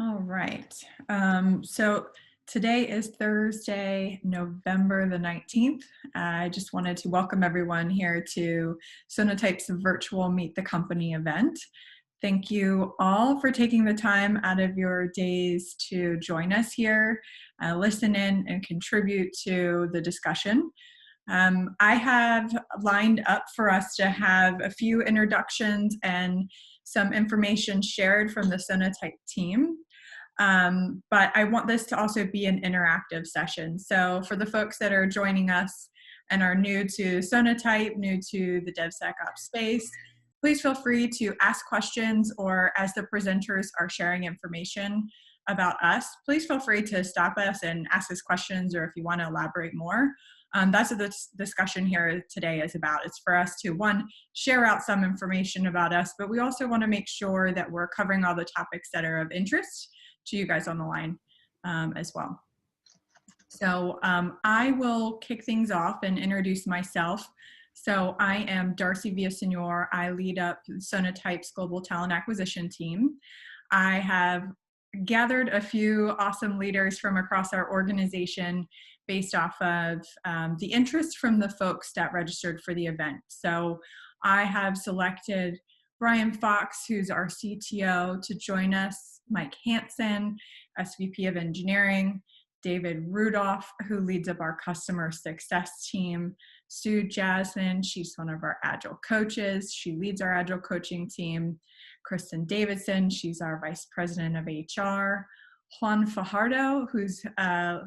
All right. So today is Thursday, November the 19th. I just wanted to welcome everyone here to Sonatype's virtual Meet the Company event. Thank you all for taking the time out of your days to join us here, listen in, and contribute to the discussion. I have lined up for us to have a few introductions and some information shared from the Sonatype team. But I want this to also be an interactive session. So for the folks that are joining us and are new to Sonatype, new to the DevSecOps space, please feel free to ask questions, or as the presenters are sharing information about us, please feel free to stop us and ask us questions, or if you want to elaborate more. That's what this discussion here today is about. It's for us to, one, share out some information about us, but we also want to make sure that we're covering all the topics that are of interest to you guys on the line as well. So I will kick things off and introduce myself. So I am Darcy Villasenor. I lead up Sonatype's global talent acquisition team. I have gathered a few awesome leaders from across our organization based off of the interest from the folks that registered for the event. So I have selected Brian Fox, who's our CTO, to join us, Mike Hansen, SVP of Engineering, David Rudolph, who leads up our customer success team, Sue Jasmine, she's one of our Agile coaches, she leads our Agile coaching team, Kristen Davidson, she's our Vice President of HR, Juan Fajardo, who's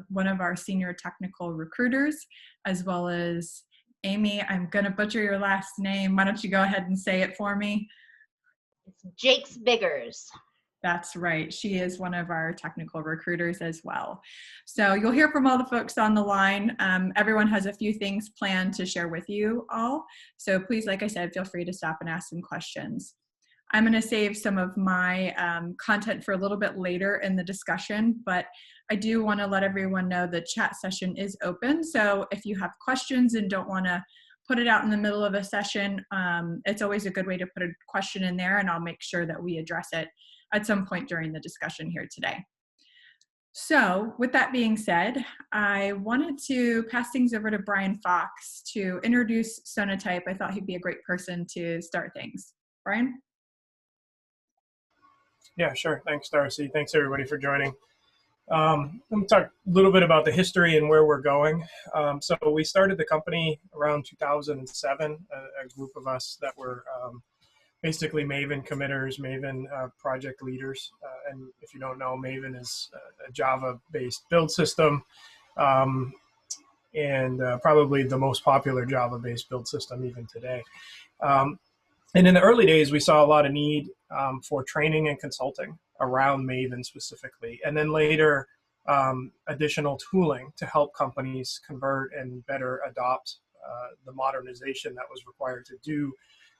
one of our senior technical recruiters, as well as Amy, I'm gonna butcher your last name, why don't you go ahead and say it for me? It's Jake's Biggers. That's right. She is one of our technical recruiters as well. So you'll hear from all the folks on the line. Everyone has a few things planned to share with you all. So please, like I said, feel free to stop and ask some questions. I'm going to save some of my content for a little bit later in the discussion, but I do want to let everyone know the chat session is open. So if you have questions and don't want to put it out in the middle of a session, it's always a good way to put a question in there, and I'll make sure that we address it at some point during the discussion here today. So with that being said, I wanted to pass things over to Brian Fox to introduce Sonatype. I thought he'd be a great person to start things. Brian? Yeah, sure. Thanks, Darcy. Thanks, everybody, for joining. Let me talk a little bit about the history and where we're going. So we started the company around 2007, a group of us that were basically Maven committers, Maven project leaders. And if you don't know, Maven is a Java-based build system, and probably the most popular Java-based build system even today. And in the early days, we saw a lot of need for training and consulting around Maven specifically. And then later, additional tooling to help companies convert and better adopt the modernization that was required to do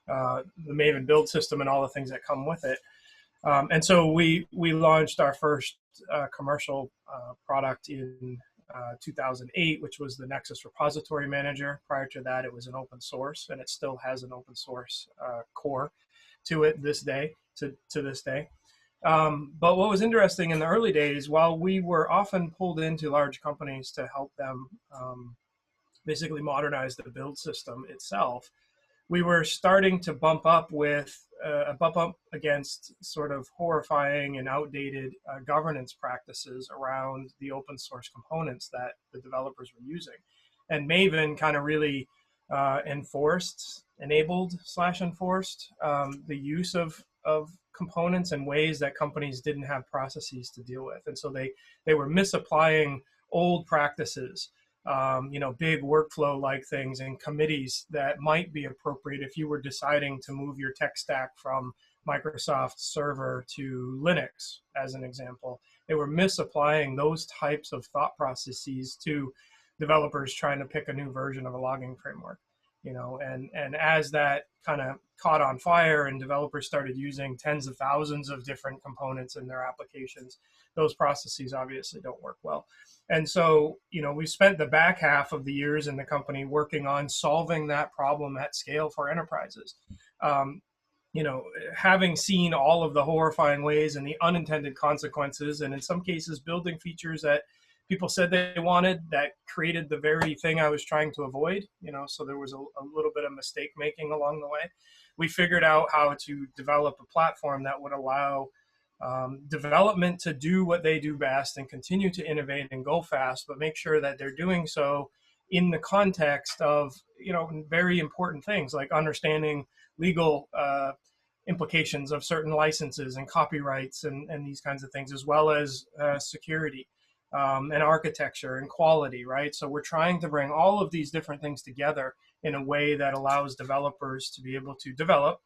the Maven build system and all the things that come with it. And so we launched our first commercial product in 2008, which was the Nexus Repository Manager. Prior to that, it was an open source, and it still has an open source core to it this day, to this day. But what was interesting in the early days, while we were often pulled into large companies to help them basically modernize the build system itself, we were starting to bump up against sort of horrifying and outdated governance practices around the open source components that the developers were using. And Maven kind of really enabled/enforced the use of components in ways that companies didn't have processes to deal with. And so they were misapplying old practices, big workflow-like things and committees that might be appropriate if you were deciding to move your tech stack from Microsoft Server to Linux, as an example. They were misapplying those types of thought processes to developers trying to pick a new version of a logging framework. And as that kind of caught on fire and developers started using tens of thousands of different components in their applications, those processes obviously don't work well. And so, we spent the back half of the years in the company working on solving that problem at scale for enterprises. having seen all of the horrifying ways and the unintended consequences, and in some cases building features that people said they wanted that created the very thing I was trying to avoid, so there was a little bit of mistake making along the way. We figured out how to develop a platform that would allow development to do what they do best and continue to innovate and go fast, but make sure that they're doing so in the context of, very important things like understanding legal implications of certain licenses and copyrights and these kinds of things, as well as security and architecture and quality, right? So we're trying to bring all of these different things together in a way that allows developers to be able to develop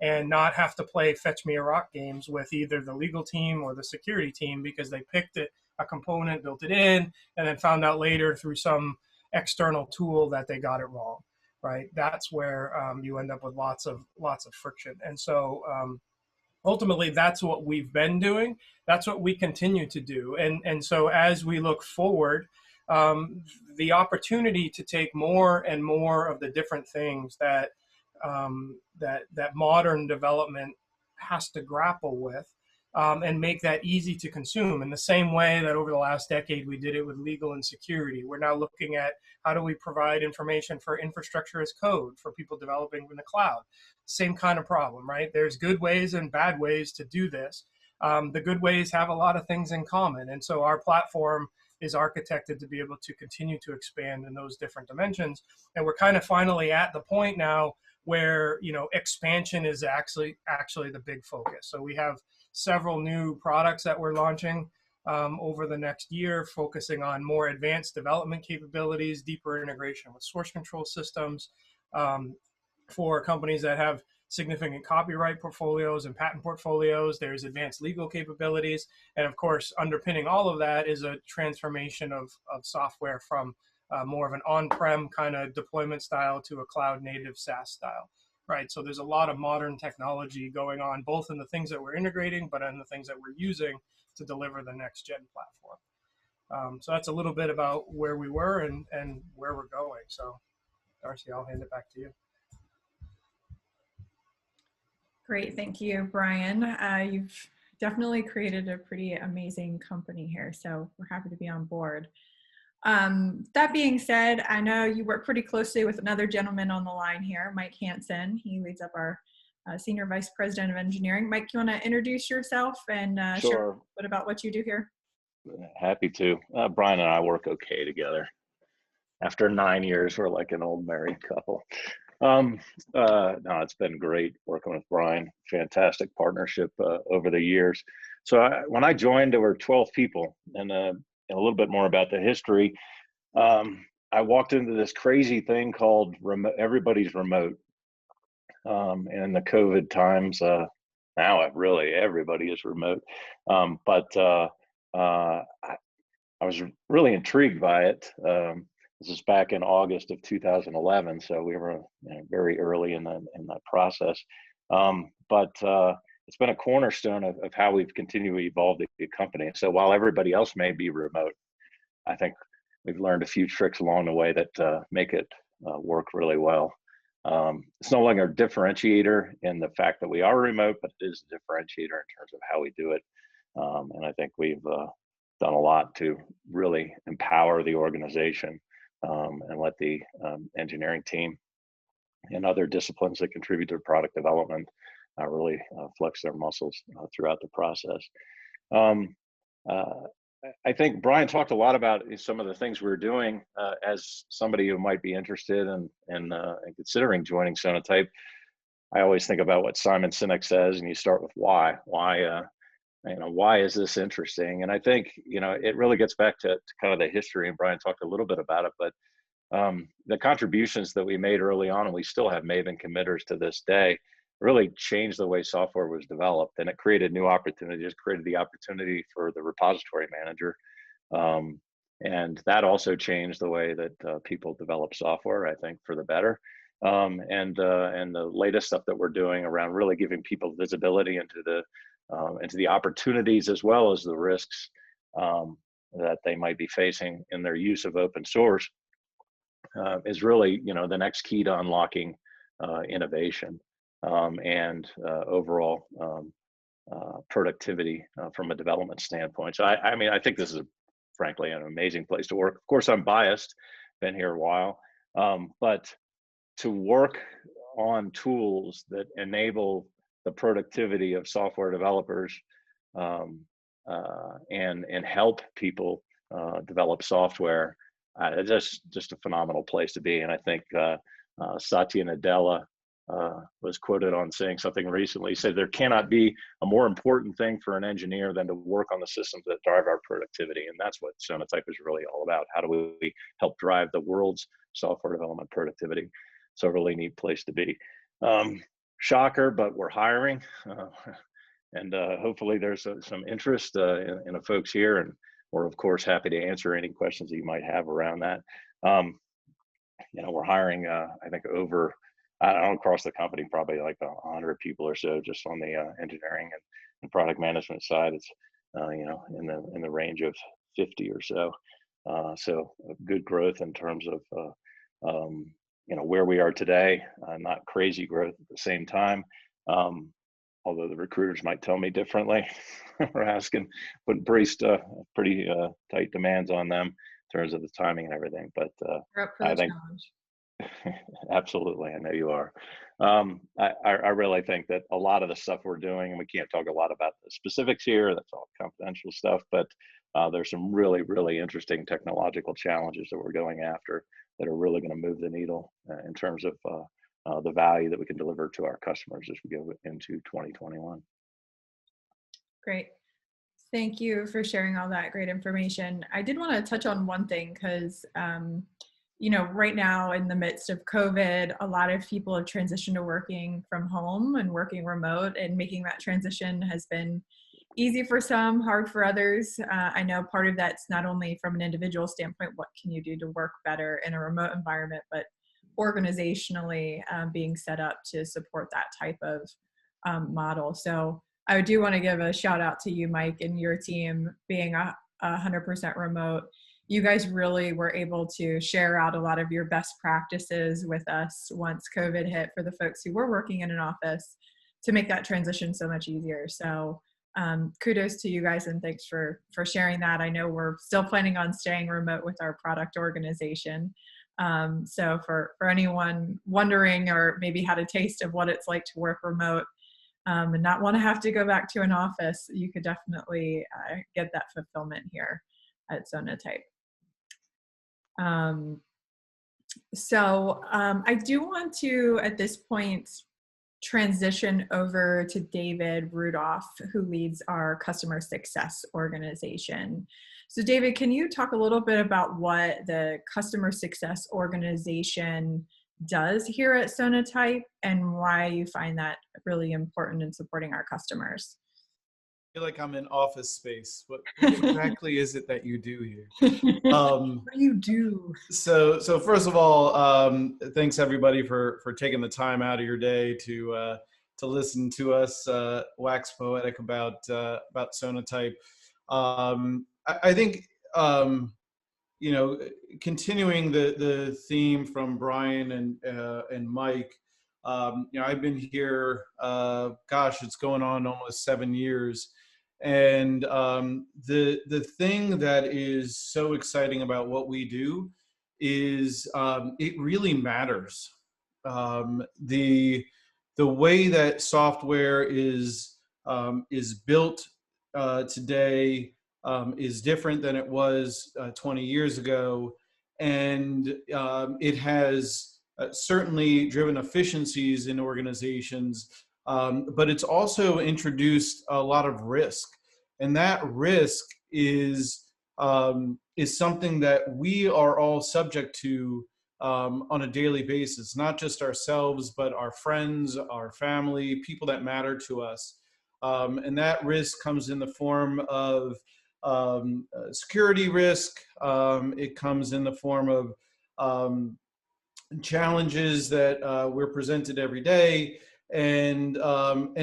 and not have to play fetch me a rock games with either the legal team or the security team because they picked a component, built it in, and then found out later through some external tool that they got it wrong, right? That's where you end up with lots of friction. And so ultimately, that's what we've been doing. That's what we continue to do. And so as we look forward, the opportunity to take more and more of the different things that that modern development has to grapple with, and make that easy to consume in the same way that over the last decade we did it with legal and security. We're now looking at how do we provide information for infrastructure as code for people developing in the cloud. Same kind of problem, right? There's good ways and bad ways to do this. The good ways have a lot of things in common. And so our platform is architected to be able to continue to expand in those different dimensions. And we're kind of finally at the point now where, expansion is actually the big focus. So we have several new products that we're launching over the next year, focusing on more advanced development capabilities, deeper integration with source control systems for companies that have significant copyright portfolios and patent portfolios. There's advanced legal capabilities. And of course, underpinning all of that is a transformation of software from more of an on-prem kind of deployment style to a cloud native SaaS style. Right, so there's a lot of modern technology going on, both in the things that we're integrating, but in the things that we're using to deliver the next gen platform. So that's a little bit about where we were and where we're going. So Darcy, I'll hand it back to you. Great, thank you, Brian. You've definitely created a pretty amazing company here, so we're happy to be on board. That being said, I know you work pretty closely with another gentleman on the line here, Mike Hansen. He leads up our Senior Vice President of Engineering. Mike, you want to introduce yourself and share a bit about what you do here? Happy to. Brian and I work okay together. After 9 years, we're like an old married couple. No, it's been great working with Brian. Fantastic partnership over the years. So when I joined, there were 12 people, and a little bit more about the history. I walked into this crazy thing called everybody's remote. And in the COVID times, now really everybody is remote. But I was really intrigued by it. This is back in August of 2011, so we were very early in that process. But it's been a cornerstone of how we've continued to evolve the company. So while everybody else may be remote, I think we've learned a few tricks along the way that make it work really well. It's no longer a differentiator in the fact that we are remote, but it is a differentiator in terms of how we do it. And I think we've done a lot to really empower the organization and let the engineering team and other disciplines that contribute to product development really flex their muscles throughout the process. I think Brian talked a lot about some of the things we're doing. As somebody who might be interested in considering joining Sonatype, I always think about what Simon Sinek says, and you start with why. Why is this interesting? And I think it really gets back to kind of the history, and Brian talked a little bit about it, but the contributions that we made early on, and we still have Maven committers to this day, really changed the way software was developed, and it created new opportunities, created the opportunity for the repository manager. And that also changed the way that people develop software, I think, for the better. And the latest stuff that we're doing around really giving people visibility into the opportunities as well as the risks that they might be facing in their use of open source is really, the next key to unlocking innovation. and overall productivity from a development standpoint. So I mean, I think this is frankly an amazing place to work. Of course, I'm biased, been here a while, but to work on tools that enable the productivity of software developers um, and help people develop software, just a phenomenal place to be. And I think Satya Nadella was quoted on saying something recently. He said, there cannot be a more important thing for an engineer than to work on the systems that drive our productivity. And that's what Sonatype is really all about. How do we help drive the world's software development productivity? So a really neat place to be. Shocker, but we're hiring. And hopefully there's some interest in the folks here. And we're, of course, happy to answer any questions that you might have around that. We're hiring, I think, over, I don't know, across the company, probably like 100 people or so just on the engineering and product management side. It's, in the range of 50 or so. So good growth in terms of, where we are today, not crazy growth at the same time. Although the recruiters might tell me differently. We're asking, putting pretty tight demands on them in terms of the timing and everything. But We're up for the I think challenge. absolutely, I know you are. I really think that a lot of the stuff we're doing, and we can't talk a lot about the specifics here, that's all confidential stuff, but there's some really, really interesting technological challenges that we're going after that are really going to move the needle in terms of the value that we can deliver to our customers as we go into 2021. Great. Thank you for sharing all that great information. I did want to touch on one thing because, right now in the midst of COVID, a lot of people have transitioned to working from home and working remote, and making that transition has been easy for some, hard for others. I know part of that's not only from an individual standpoint, what can you do to work better in a remote environment, but organizationally being set up to support that type of model. So I do want to give a shout out to you, Mike, and your team being 100% remote. You guys really were able to share out a lot of your best practices with us once COVID hit for the folks who were working in an office to make that transition so much easier. So kudos to you guys, and thanks for sharing that. I know we're still planning on staying remote with our product organization. So for anyone wondering or maybe had a taste of what it's like to work remote and not want to have to go back to an office, you could definitely get that fulfillment here at Sonatype. I do want to, at this point, transition over to David Rudolph, who leads our customer success organization. So David, can you talk a little bit about what the customer success organization does here at Sonatype and why you find that really important in supporting our customers? I feel like I'm in office space. What exactly is it that you do here? What do you do? So first of all, thanks everybody for taking the time out of your day to listen to us wax poetic about Sonatype. I think continuing the theme from Brian and Mike. I've been here. It's going on almost 7 years. And the thing that is so exciting about what we do is it really matters. The way that software is built today is different than it was 20 years ago, and it has certainly driven efficiencies in organizations. But it's also introduced a lot of risk, and that risk is something that we are all subject to on a daily basis. Not just ourselves, but our friends, our family, people that matter to us, and that risk comes in the form of security risk. It comes in the form of challenges that we're presented every day. And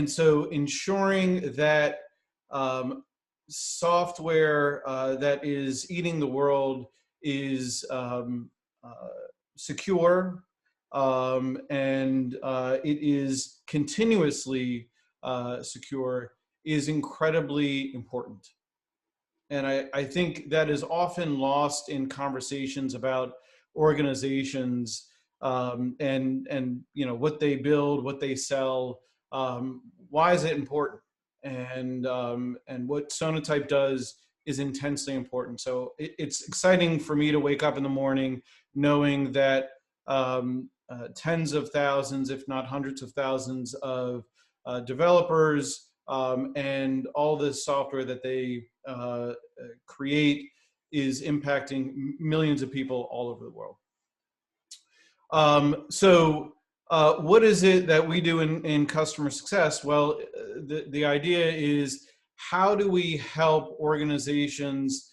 so ensuring that software that is eating the world is secure, it is continuously secure is incredibly important. And I think that is often lost in conversations about organizations, and you know, what they build, what they sell. Why is it important? And what Sonatype does is intensely important. So it's exciting for me to wake up in the morning knowing that tens of thousands, if not hundreds of thousands of developers, and all the software that they create is impacting millions of people all over the world. What is it that we do in customer success? Well, the idea is, how do we help organizations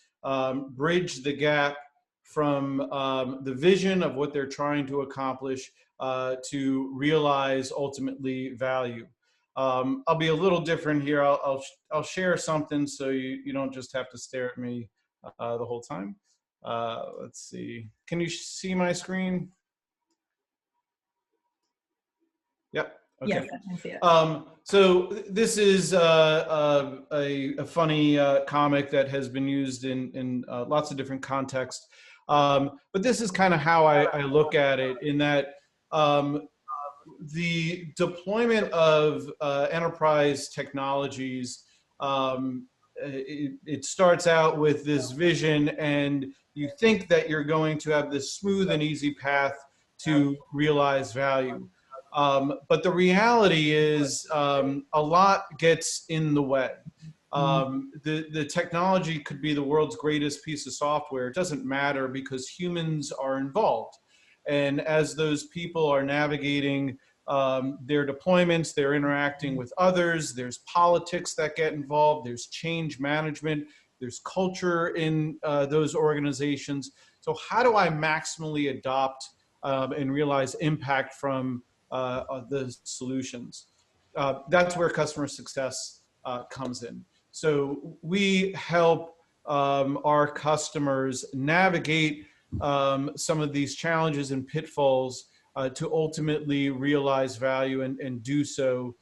bridge the gap from the vision of what they're trying to accomplish to realize ultimately value? I'll be a little different here. I'll share something so you don't just have to stare at me the whole time. Let's see. Can you see my screen? Yep. Okay. Yes, I can see it. So this is a funny comic that has been used in lots of different contexts. But this is kind of how I look at it, in that the deployment of enterprise technologies, it starts out with this vision, and you think that you're going to have this smooth and easy path to realize value. But the reality is a lot gets in the way. The technology could be the world's greatest piece of software. It doesn't matter, because humans are involved. And as those people are navigating their deployments, they're interacting with others, there's politics that get involved, there's change management, there's culture in those organizations. So how do I maximally adopt and realize impact from the solutions? That's where customer success comes in. So we help our customers navigate some of these challenges and pitfalls to ultimately realize value, and do so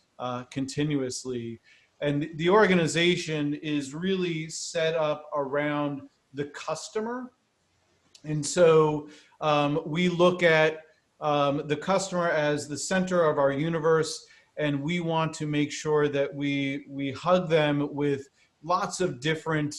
continuously. And the organization is really set up around the customer. And so we look at the customer as the center of our universe, and we want to make sure that we hug them with lots of different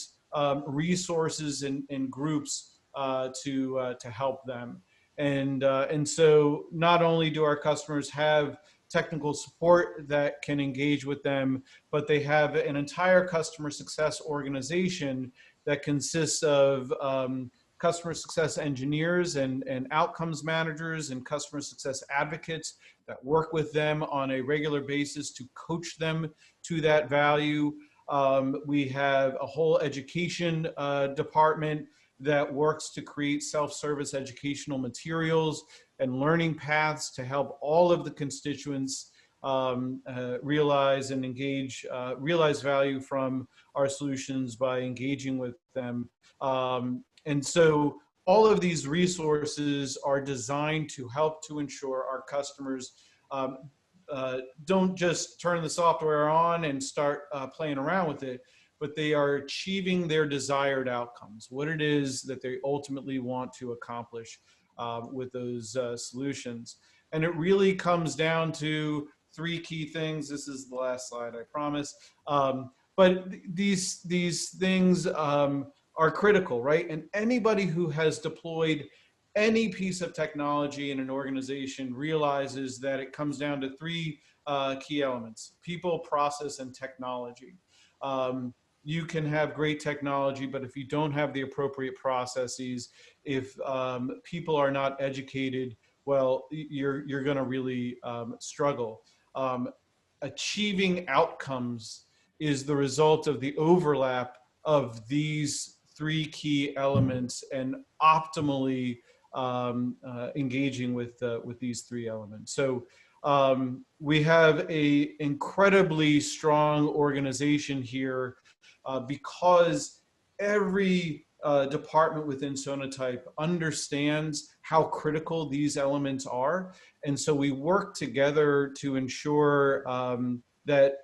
resources and groups to help them. And so not only do our customers have technical support that can engage with them, but they have an entire customer success organization that consists of customer success engineers and outcomes managers and customer success advocates that work with them on a regular basis to coach them to that value. We have a whole education department that works to create self-service educational materials and learning paths to help all of the constituents realize and engage, realize value from our solutions by engaging with them. And so all of these resources are designed to help to ensure our customers don't just turn the software on and start playing around with it, but they are achieving their desired outcomes, what it is that they ultimately want to accomplish with those solutions. And it really comes down to three key things. This is the last slide, I promise. But these things are critical, right? And anybody who has deployed any piece of technology in an organization realizes that it comes down to three key elements: people, process, and technology. You can have great technology, but if you don't have the appropriate processes, if people are not educated, well, you're going to really struggle. Achieving outcomes is the result of the overlap of these three key elements and optimally engaging with these three elements. So we have a incredibly strong organization here because every department within Sonatype understands how critical these elements are. And so we work together to ensure that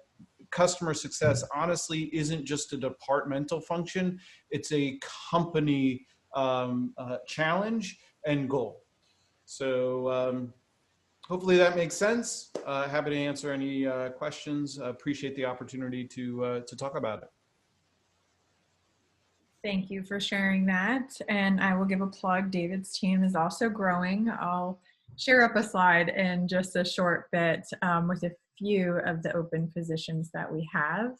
customer success honestly isn't just a departmental function, it's a company challenge and goal. So hopefully that makes sense. Happy to answer any questions. Appreciate the opportunity to talk about it. Thank you for sharing that. And I will give a plug. David's team is also growing. I'll share up a slide in just a short bit with a few of the open positions that we have.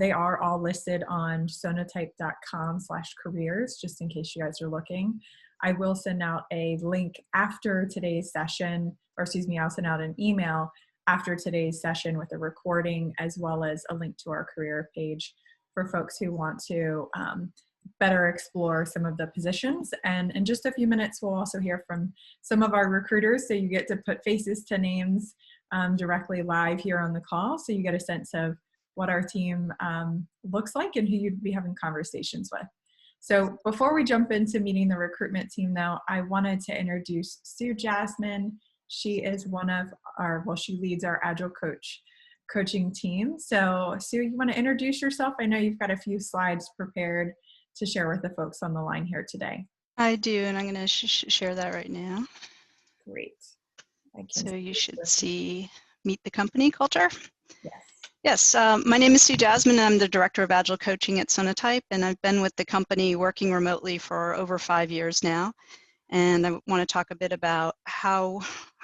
They are all listed on sonatype.com/careers, just in case you guys are looking. I will send out a link after today's session, or excuse me, I'll send out an email after today's session with a recording, as well as a link to our career page for folks who want to better explore some of the positions. And in just a few minutes, we'll also hear from some of our recruiters. So you get to put faces to names directly live here on the call. So you get a sense of what our team looks like and who you'd be having conversations with. So before we jump into meeting the recruitment team now, I wanted to introduce Sue Jasmine. She is one of our, well, she leads our Agile coaching team. So Sue, you want to introduce yourself? I know you've got a few slides prepared to share with the folks on the line here today. I do, and I'm going to share that right now. Great. So you should see Meet the Company culture. Yes. Yes, my name is Sue Jasmine. I'm the Director of Agile Coaching at Sonatype, and I've been with the company working remotely for over 5 years now. And I want to talk a bit about how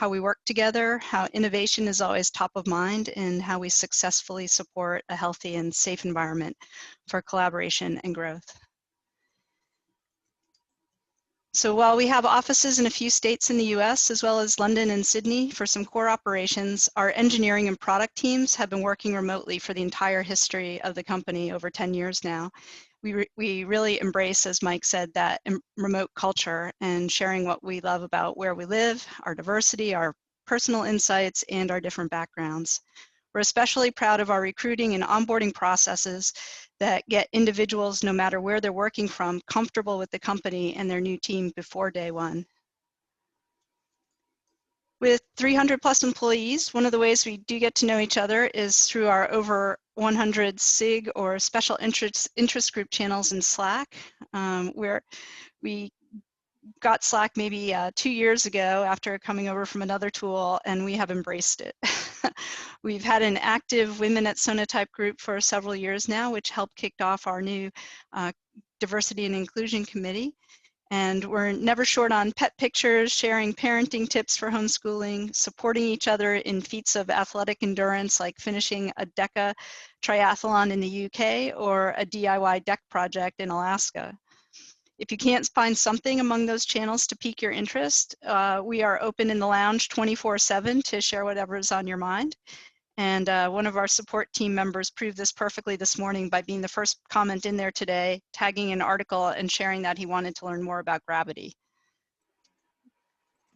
we work together, how innovation is always top of mind, and how we successfully support a healthy and safe environment for collaboration and growth. So while we have offices in a few states in the US, as well as London and Sydney for some core operations, our engineering and product teams have been working remotely for the entire history of the company, over 10 years now. We really embrace, as Mike said, that remote culture and sharing what we love about where we live, our diversity, our personal insights, and our different backgrounds. We're especially proud of our recruiting and onboarding processes that get individuals, no matter where they're working from, comfortable with the company and their new team before day one. With 300 plus employees, one of the ways we do get to know each other is through our over 100 SIG or special interest group channels in Slack, where we got Slack maybe 2 years ago after coming over from another tool, and we have embraced it. We've had an active Women at Sonatype group for several years now, which helped kick off our new Diversity and Inclusion Committee. And we're never short on pet pictures, sharing parenting tips for homeschooling, supporting each other in feats of athletic endurance like finishing a DECA triathlon in the UK or a DIY deck project in Alaska. If you can't find something among those channels to pique your interest, we are open in the lounge 24/7 to share whatever is on your mind. And one of our support team members proved this perfectly this morning by being the first comment in there today, tagging an article and sharing that he wanted to learn more about gravity.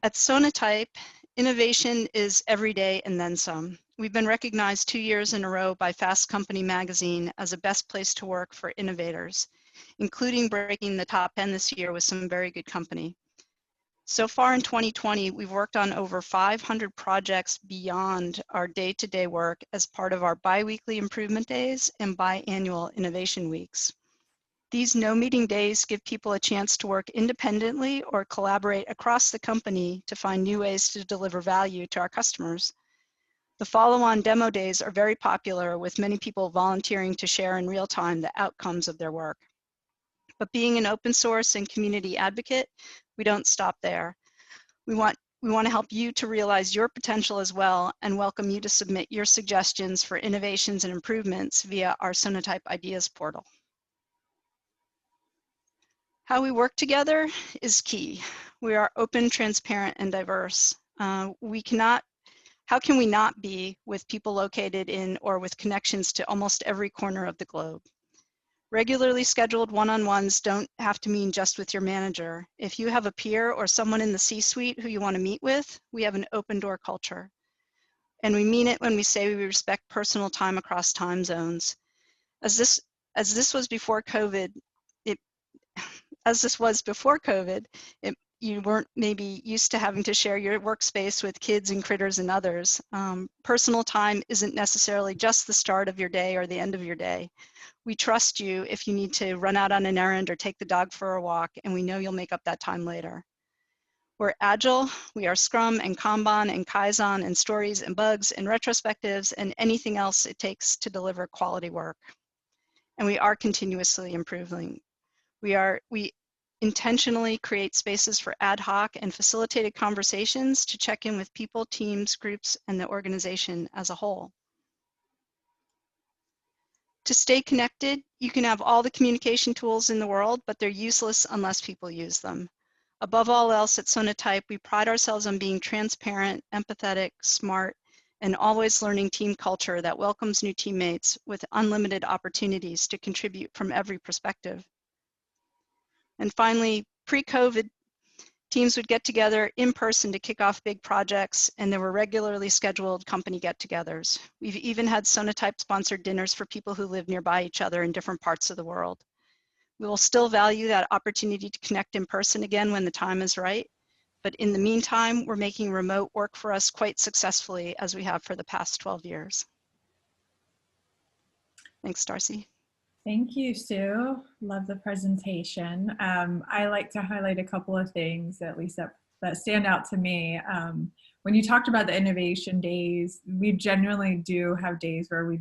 At Sonatype, innovation is every day and then some. We've been recognized 2 years in a row by Fast Company magazine as a best place to work for innovators, including breaking the top 10 this year with some very good company. So far in 2020, we've worked on over 500 projects beyond our day-to-day work as part of our bi-weekly improvement days and biannual innovation weeks. These no-meeting days give people a chance to work independently or collaborate across the company to find new ways to deliver value to our customers. The follow-on demo days are very popular, with many people volunteering to share in real time the outcomes of their work. But being an open source and community advocate, we don't stop there. We want to help you to realize your potential as well, and welcome you to submit your suggestions for innovations and improvements via our Sonatype Ideas portal. How we work together is key. We are open, transparent, and diverse. How can we not be with people located in or with connections to almost every corner of the globe? Regularly scheduled one-on-ones don't have to mean just with your manager. If you have a peer or someone in the C-suite who you want to meet with, we have an open door culture. And we mean it when we say we respect personal time across time zones. As this was before COVID, as this was before COVID, you weren't maybe used to having to share your workspace with kids and critters and others. Personal time isn't necessarily just the start of your day or the end of your day. We trust you if you need to run out on an errand or take the dog for a walk, and we know you'll make up that time later. We're agile, we are Scrum and Kanban and Kaizen and stories and bugs and retrospectives and anything else it takes to deliver quality work. And we are continuously improving. We intentionally create spaces for ad hoc and facilitated conversations to check in with people, teams, groups, and the organization as a whole. To stay connected, you can have all the communication tools in the world, but they're useless unless people use them. Above all else at Sonatype, we pride ourselves on being transparent, empathetic, smart, and always learning team culture that welcomes new teammates with unlimited opportunities to contribute from every perspective. And finally, pre-COVID, teams would get together in person to kick off big projects, and there were regularly scheduled company get-togethers. We've even had Sonatype-sponsored dinners for people who live nearby each other in different parts of the world. We will still value that opportunity to connect in person again when the time is right, but in the meantime, we're making remote work for us quite successfully, as we have for the past 12 years. Thanks, Darcy. Thank you, Sue. Love the presentation. I like to highlight a couple of things, at least that stand out to me. When you talked about the innovation days, we generally do have days where we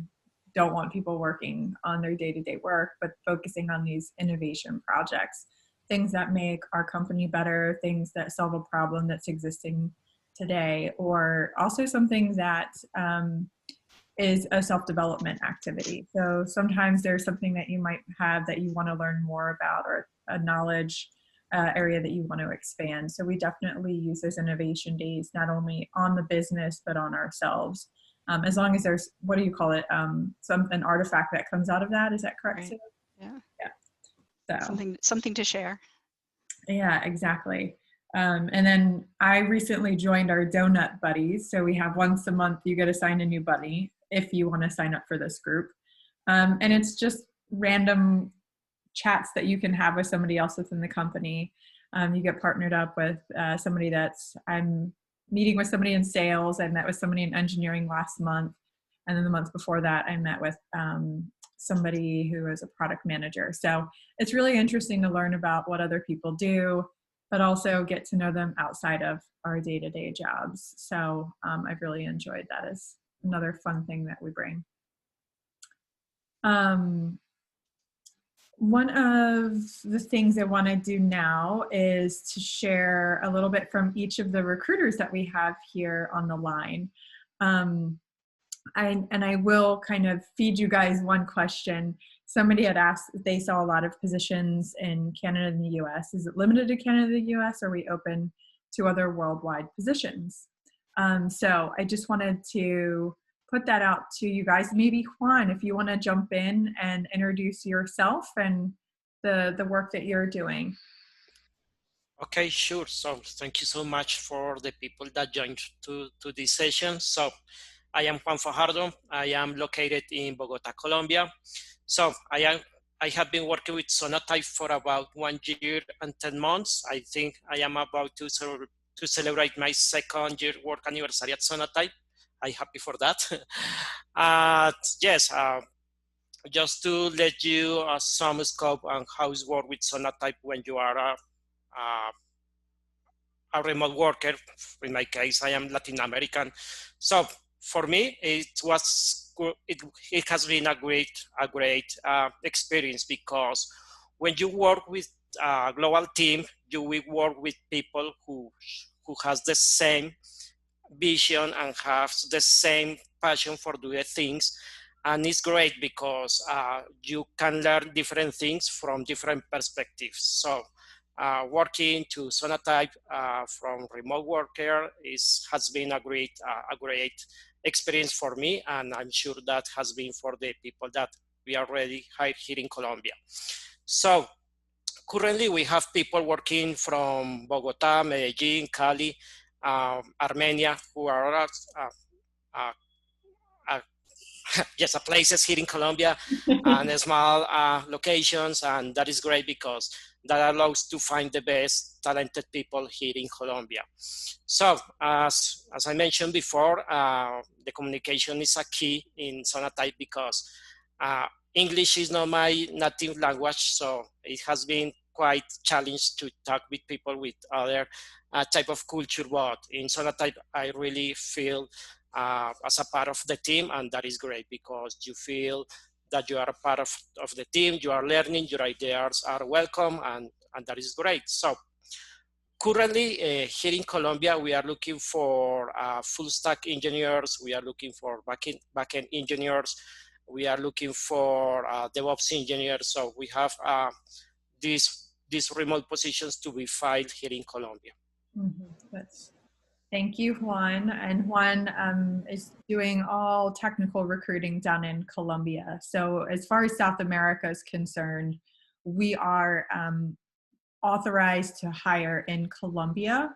don't want people working on their day-to-day work, but focusing on these innovation projects, things that make our company better, things that solve a problem that's existing today, or also something that is a self-development activity. So sometimes there's something that you might have that you want to learn more about, or a knowledge area that you want to expand. So we definitely use those innovation days, not only on the business, but on ourselves. As long as there's, what do you call it? An artifact that comes out of that. Is that correct, Sue? Right. Yeah. Yeah. So something to share. Yeah, exactly. And then I recently joined our Donut Buddies. So we have once a month, you get assigned a new buddy if you want to sign up for this group. And it's just random chats that you can have with somebody else within the company. You get partnered up with somebody I'm meeting with somebody in sales. I met with somebody in engineering last month. And then the month before that, I met with somebody who is a product manager. So it's really interesting to learn about what other people do, but also get to know them outside of our day-to-day jobs. So I've really enjoyed that as another fun thing that we bring. One of the things I want to do now is to share a little bit from each of the recruiters that we have here on the line. I will kind of feed you guys one question. Somebody had asked if they saw a lot of positions in Canada and the US. Is it limited to Canada and the US, or are we open to other worldwide positions? So I just wanted to put that out to you guys. Maybe Juan, if you want to jump in and introduce yourself and the work that you're doing. Okay, sure. So thank you so much for the people that joined to this session. So I am Juan Fajardo. I am located in Bogota, Colombia. So I have been working with Sonatype for about 1 year and 10 months. I think I am about to celebrate my 2nd year work anniversary at Sonatype. I'm happy for that. Yes, just to let you some scope on how it works with Sonatype when you are a remote worker. In my case, I am Latin American. So for me, it has been a great experience, because when you work with a global team, you will work with people who has the same vision and have the same passion for doing things. And it's great because you can learn different things from different perspectives. So working to Sonatype from remote worker has been a great experience for me, and I'm sure that has been for the people that we already hired here in Colombia. So currently we have people working from Bogota, Medellin, Cali, Armenia, who are yes, places here in Colombia and small locations, and that is great because that allows to find the best talented people here in Colombia. So as I mentioned before, the communication is a key in Sonatype because English is not my native language, so it has been quite challenged to talk with people with other type of culture, but in Sonatype, I really feel as a part of the team, and that is great because you feel that you are a part of the team, you are learning, your ideas are welcome, and that is great. So currently here in Colombia, we are looking for full stack engineers, we are looking for backend engineers, we are looking for DevOps engineers. So we have these remote positions to be filed here in Colombia. Thank you, Juan. And Juan is doing all technical recruiting down in Colombia. So as far as South America is concerned, we are authorized to hire in Colombia.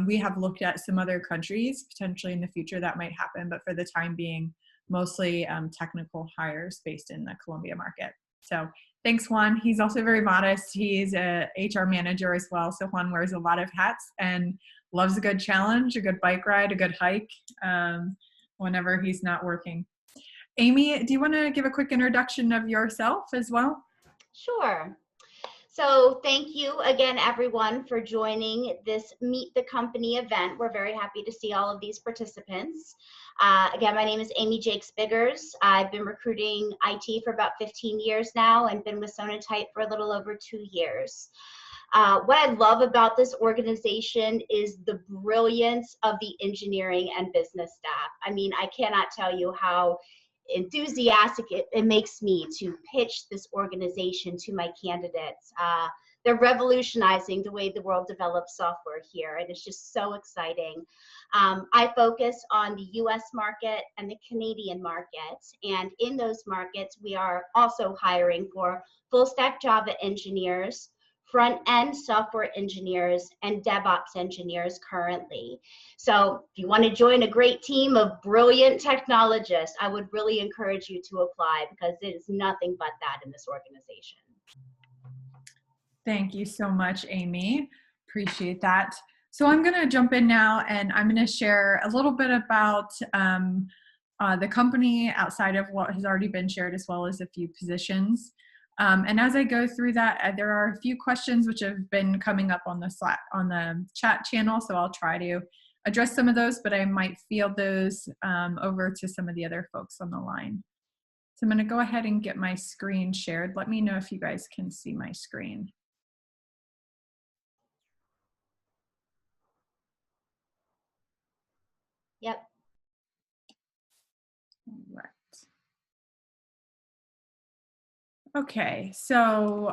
We have looked at some other countries, potentially in the future that might happen, but for the time being, mostly technical hires based in the Colombia market. So thanks, Juan. He's also very modest. He's a HR manager as well. So Juan wears a lot of hats and loves a good challenge, a good bike ride, a good hike whenever he's not working. Amy, do you want to give a quick introduction of yourself as well? Sure. So thank you again, everyone, for joining this Meet the Company event. We're very happy to see all of these participants. Again, my name is Amy Jakes-Biggers. I've been recruiting IT for about 15 years now and been with Sonatype for a little over 2 years. What I love about this organization is the brilliance of the engineering and business staff. I mean, I cannot tell you how enthusiastic it makes me to pitch this organization to my candidates. They're revolutionizing the way the world develops software here, and it's just so exciting. I focus on the US market and the Canadian market, and in those markets, we are also hiring for full stack Java engineers, front-end software engineers, and DevOps engineers currently. So if you want to join a great team of brilliant technologists, I would really encourage you to apply because it is nothing but that in this organization. Thank you so much, Amy. Appreciate that. So I'm going to jump in now and I'm going to share a little bit about the company outside of what has already been shared, as well as a few positions. And as I go through that, there are a few questions which have been coming up on the Slack, on the chat channel, so I'll try to address some of those, but I might field those over to some of the other folks on the line. So I'm going to go ahead and get my screen shared. Let me know if you guys can see my screen. Yep. All right. Okay, so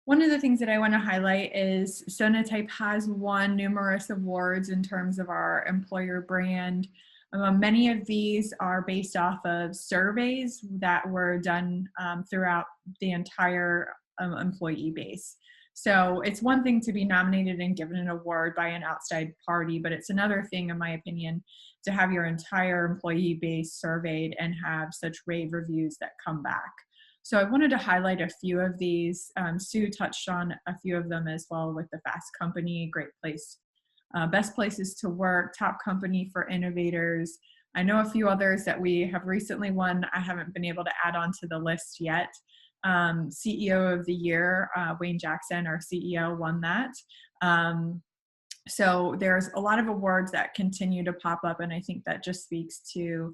one of the things that I want to highlight is Sonatype has won numerous awards in terms of our employer brand. Many of these are based off of surveys that were done throughout the entire employee base. So it's one thing to be nominated and given an award by an outside party, but it's another thing, in my opinion, to have your entire employee base surveyed and have such rave reviews that come back. So I wanted to highlight a few of these. Sue touched on a few of them as well with the Fast Company, Great Place, Best Places to Work, Top Company for Innovators. I know a few others that we have recently won. I haven't been able to add on to the list yet. CEO of the Year, Wayne Jackson, our CEO, won that. So there's a lot of awards that continue to pop up, and I think that just speaks to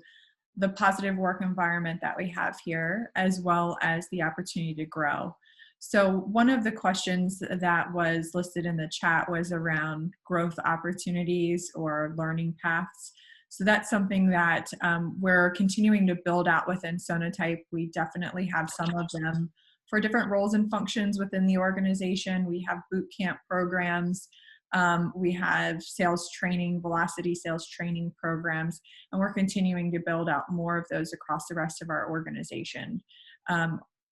the positive work environment that we have here, as well as the opportunity to grow. So one of the questions that was listed in the chat was around growth opportunities or learning paths. So that's something that we're continuing to build out within Sonatype. We definitely have some of them for different roles and functions within the organization. We have boot camp programs. We have sales training, velocity sales training programs, and we're continuing to build out more of those across the rest of our organization.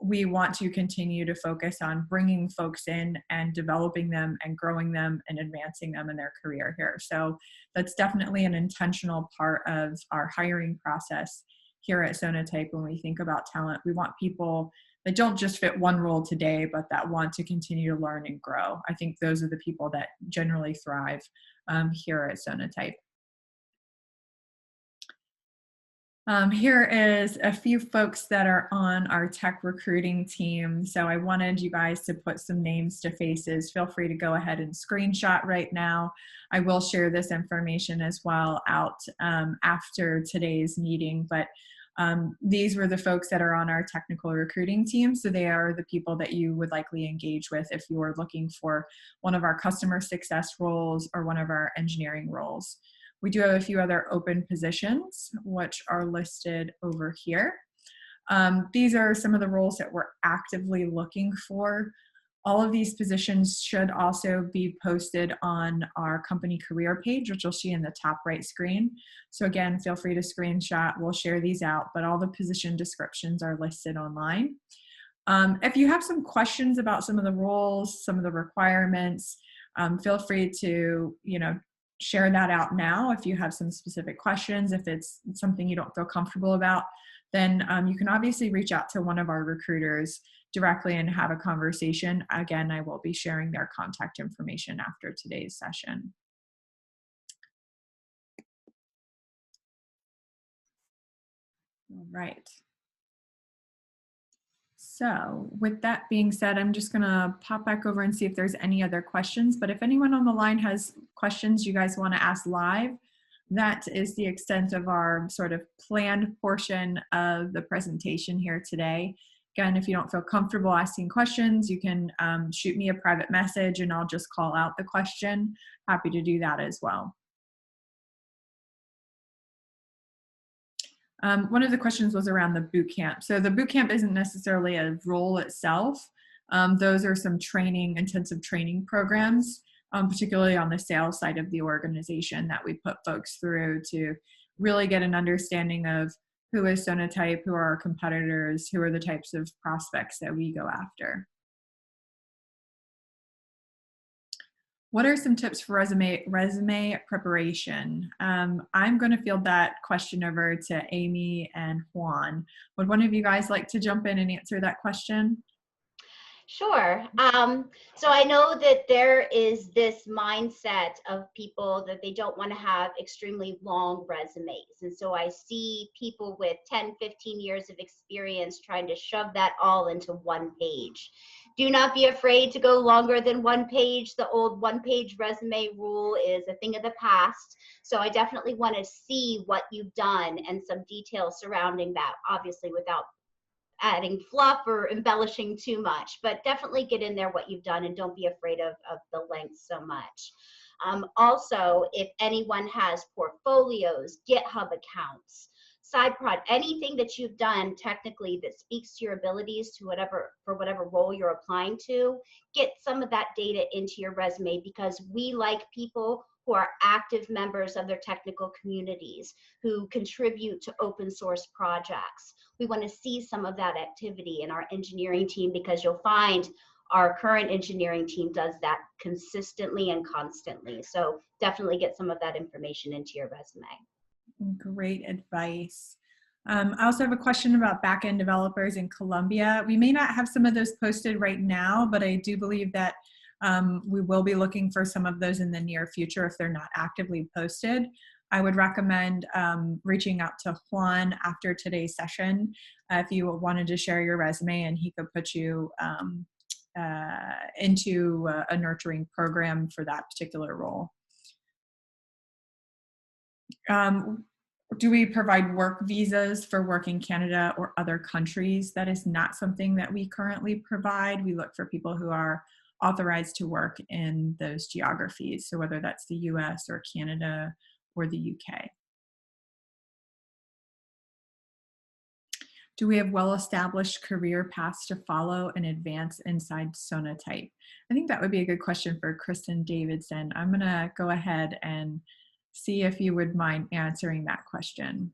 we want to continue to focus on bringing folks in and developing them and growing them and advancing them in their career here. So that's definitely an intentional part of our hiring process here at Sonatype. When we think about talent, we want people that don't just fit one role today, but that want to continue to learn and grow. I think those are the people that generally thrive here at Sonatype. Here is a few folks that are on our tech recruiting team. So I wanted you guys to put some names to faces. Feel free to go ahead and screenshot right now. I will share this information as well out after today's meeting, but these were the folks that are on our technical recruiting team. So they are the people that you would likely engage with if you are looking for one of our customer success roles or one of our engineering roles. We do have a few other open positions, which are listed over here. These are some of the roles that we're actively looking for. All of these positions should also be posted on our company career page, which you'll see in the top right screen. So again, feel free to screenshot. We'll share these out, but all the position descriptions are listed online. If you have some questions about some of the roles, some of the requirements, feel free to, share that out now. If you have some specific questions, if it's something you don't feel comfortable about, then you can obviously reach out to one of our recruiters directly and have a conversation. Again, I will be sharing their contact information after today's session. All right. So with that being said, I'm just going to pop back over and see if there's any other questions. But if anyone on the line has questions you guys want to ask live, that is the extent of our sort of planned portion of the presentation here today. Again, if you don't feel comfortable asking questions, you can shoot me a private message and I'll just call out the question. Happy to do that as well. One of the questions was around the boot camp. So the boot camp isn't necessarily a role itself. Those are some training, intensive training programs, particularly on the sales side of the organization that we put folks through to really get an understanding of who is Sonatype, who are our competitors, who are the types of prospects that we go after. What are some tips for resume preparation? I'm going to field that question over to Amy and Juan. Would one of you guys like to jump in and answer that question? Sure. So I know that there is this mindset of people that they don't want to have extremely long resumes. And so I see people with 10, 15 years of experience trying to shove that all into one page. Do not be afraid to go longer than one page. The old one-page resume rule is a thing of the past. So I definitely want to see what you've done and some details surrounding that, obviously without adding fluff or embellishing too much, but definitely get in there what you've done and don't be afraid of the length so much. Also, if anyone has portfolios, GitHub accounts, side project, anything that you've done technically that speaks to your abilities to whatever role you're applying to, get some of that data into your resume, because we like people who are active members of their technical communities, who contribute to open source projects. We want to see some of that activity in our engineering team, because you'll find our current engineering team does that consistently and constantly. So definitely get some of that information into your resume. Great advice. I also have a question about backend developers in Colombia. We may not have some of those posted right now, but I do believe that we will be looking for some of those in the near future if they're not actively posted. I would recommend reaching out to Juan after today's session if you wanted to share your resume, and he could put you into a nurturing program for that particular role. Do we provide work visas for work in Canada or other countries? That is not something that we currently provide. We look for people who are authorized to work in those geographies. So whether that's the US or Canada or the UK. Do we have well-established career paths to follow and advance inside Sonatype? I think that would be a good question for Kristen Davidson. I'm gonna go ahead and see if you would mind answering that question.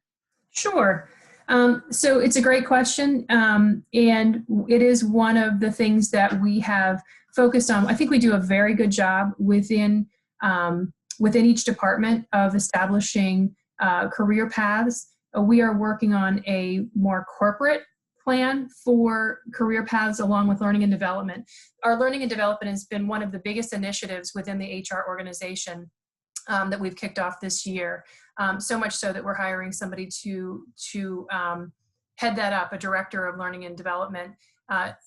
Sure. So it's a great question, and it is one of the things that we have focused on. I think we do a very good job within each department of establishing career paths. We are working on a more corporate plan for career paths along with learning and development. Our learning and development has been one of the biggest initiatives within the HR organization that we've kicked off this year. So much so that we're hiring somebody to head that up, a director of learning and development that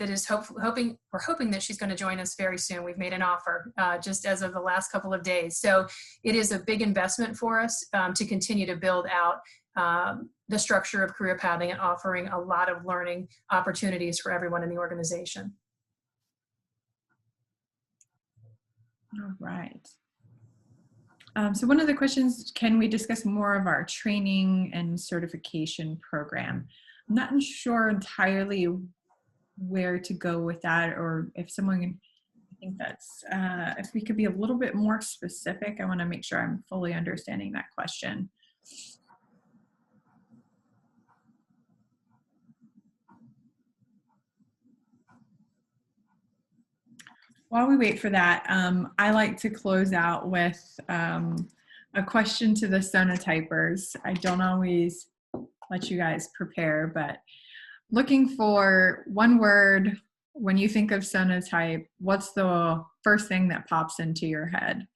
is we're hoping that she's going to join us very soon. We've made an offer just as of the last couple of days. So it is a big investment for us to continue to build out the structure of career pathing and offering a lot of learning opportunities for everyone in the organization. All right. So one of the questions, can we discuss more of our training and certification program? I'm not sure entirely where to go with that, or if someone, I think that's, if we could be a little bit more specific. I want to make sure I'm fully understanding that question. While we wait for that, I like to close out with a question to the Sonatypers. I don't always let you guys prepare, but looking for one word when you think of Sonatype, what's the first thing that pops into your head?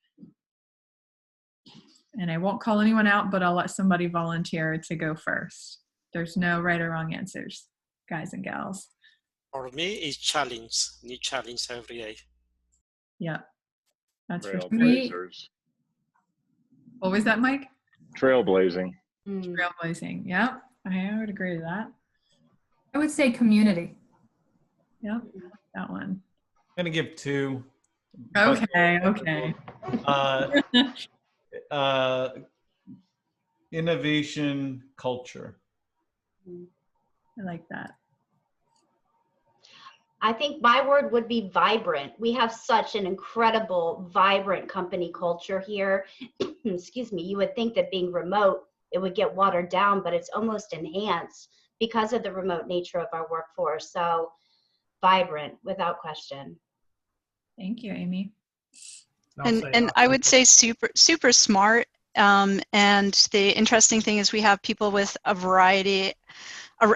And I won't call anyone out, but I'll let somebody volunteer to go first. There's no right or wrong answers, guys and gals. For me, it's challenge, new challenge every day. Yeah, that's for Trailblazers. me. What was that, Mike? Trailblazing. Trailblazing. Yeah, I would agree with that. I would say community. Yep, that one. I'm going to give two. Okay, okay. Innovation culture. I like that. I think my word would be vibrant. We have such an incredible, vibrant company culture here. Excuse me. You would think that being remote, it would get watered down, but it's almost enhanced because of the remote nature of our workforce. So vibrant, without question. Thank you, Amy. And I would say super smart. And the interesting thing is we have people with a variety,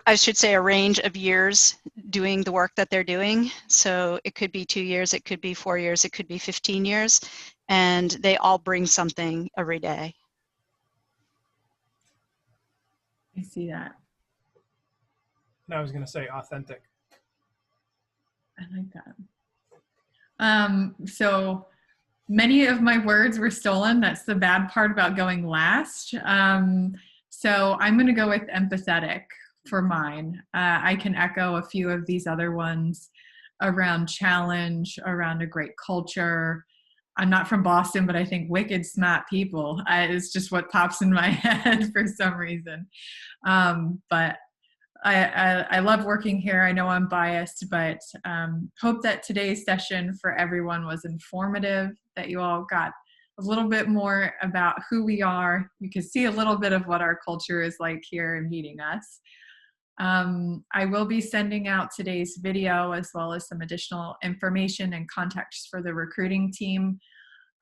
I should say a range of years doing the work that they're doing. So it could be 2 years, it could be 4 years, it could be 15 years, and they all bring something every day. I see that. And I was going to say authentic. I like that. So many of my words were stolen. That's the bad part about going last. So I'm going to go with empathetic for mine. I can echo a few of these other ones around challenge, around a great culture. I'm not from Boston, but I think wicked smart people is just what pops in my head for some reason. But I love working here. I know I'm biased, but hope that today's session for everyone was informative, that you all got a little bit more about who we are. You can see a little bit of what our culture is like here in meeting us. I will be sending out today's video as well as some additional information and contacts for the recruiting team.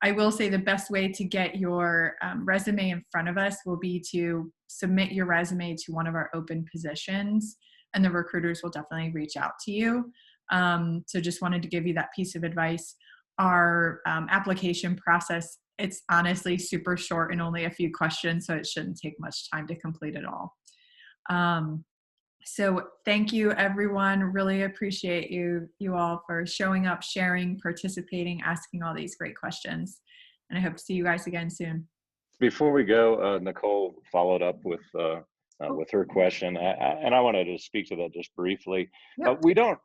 I will say the best way to get your resume in front of us will be to submit your resume to one of our open positions, and the recruiters will definitely reach out to you. So just wanted to give you that piece of advice. Our application process, it's honestly super short and only a few questions, so it shouldn't take much time to complete it all. So thank you, everyone. Really appreciate you all for showing up, sharing, participating, asking all these great questions. And I hope to see you guys again soon. Before we go, Nicole followed up with her question, and I wanted to speak to that just briefly. Yep. We don't,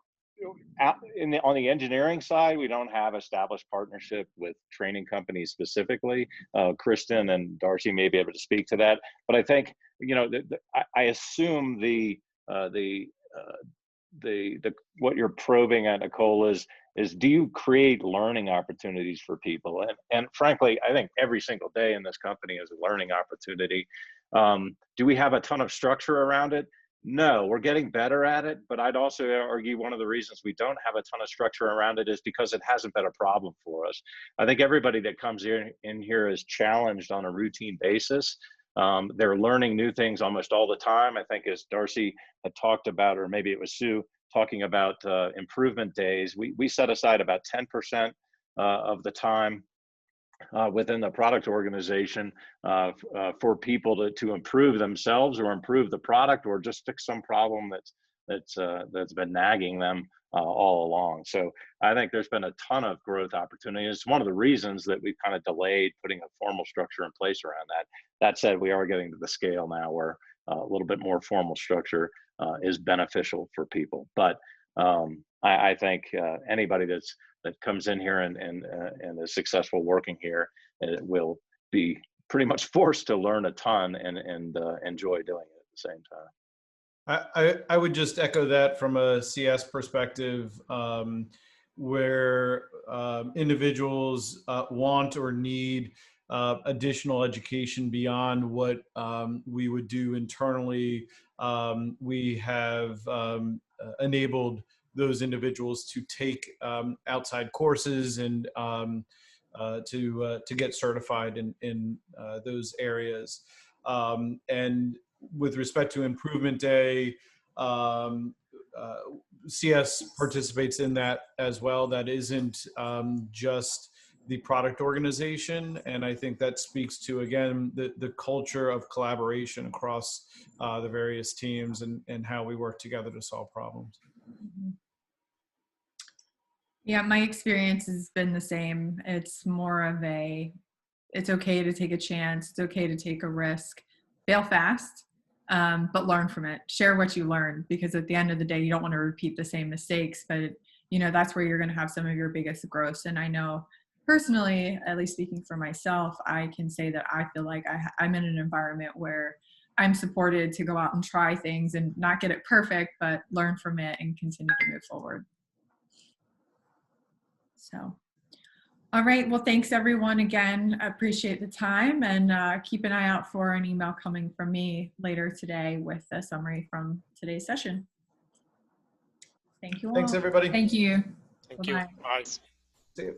on the engineering side, we don't have established partnership with training companies specifically. Kristen and Darcy may be able to speak to that, but I think, you know, I assume what you're probing at, Nicole, is do you create learning opportunities for people? And frankly, I think every single day in this company is a learning opportunity. Do we have a ton of structure around it? No, we're getting better at it, but I'd also argue one of the reasons we don't have a ton of structure around it is because it hasn't been a problem for us. I think everybody that comes in here is challenged on a routine basis. They're learning new things almost all the time. I think as Darcy had talked about, or maybe it was Sue talking about improvement days, we set aside about 10% of the time within the product organization for people to improve themselves or improve the product or just fix some problem that's been nagging them all along. So I think there's been a ton of growth opportunity. It's one of the reasons that we've kind of delayed putting a formal structure in place around that. That said, we are getting to the scale now where a little bit more formal structure is beneficial for people. But I think anybody that comes in here and is successful working here will be pretty much forced to learn a ton and enjoy doing it at the same time. I would just echo that from a CS perspective, where individuals want or need additional education beyond what we would do internally. We have enabled those individuals to take outside courses and to get certified in those areas. And with respect to Improvement Day, CS participates in that as well. That isn't just the product organization, and I think that speaks to, again, the culture of collaboration across the various teams and how we work together to solve problems. Yeah, my experience has been the same. It's more of it's okay to take a chance. It's okay to take a risk. Fail fast, but learn from it. Share what you learned, because at the end of the day, you don't want to repeat the same mistakes, but that's where you're going to have some of your biggest growth. And I know personally, at least speaking for myself, I can say that I feel like I'm in an environment where I'm supported to go out and try things and not get it perfect, but learn from it and continue to move forward. So, all right. Well, thanks everyone again. I appreciate the time, and keep an eye out for an email coming from me later today with a summary from today's session. Thank you all. Thanks, everybody. Thank you. Thank you. Bye-bye. Bye. See you.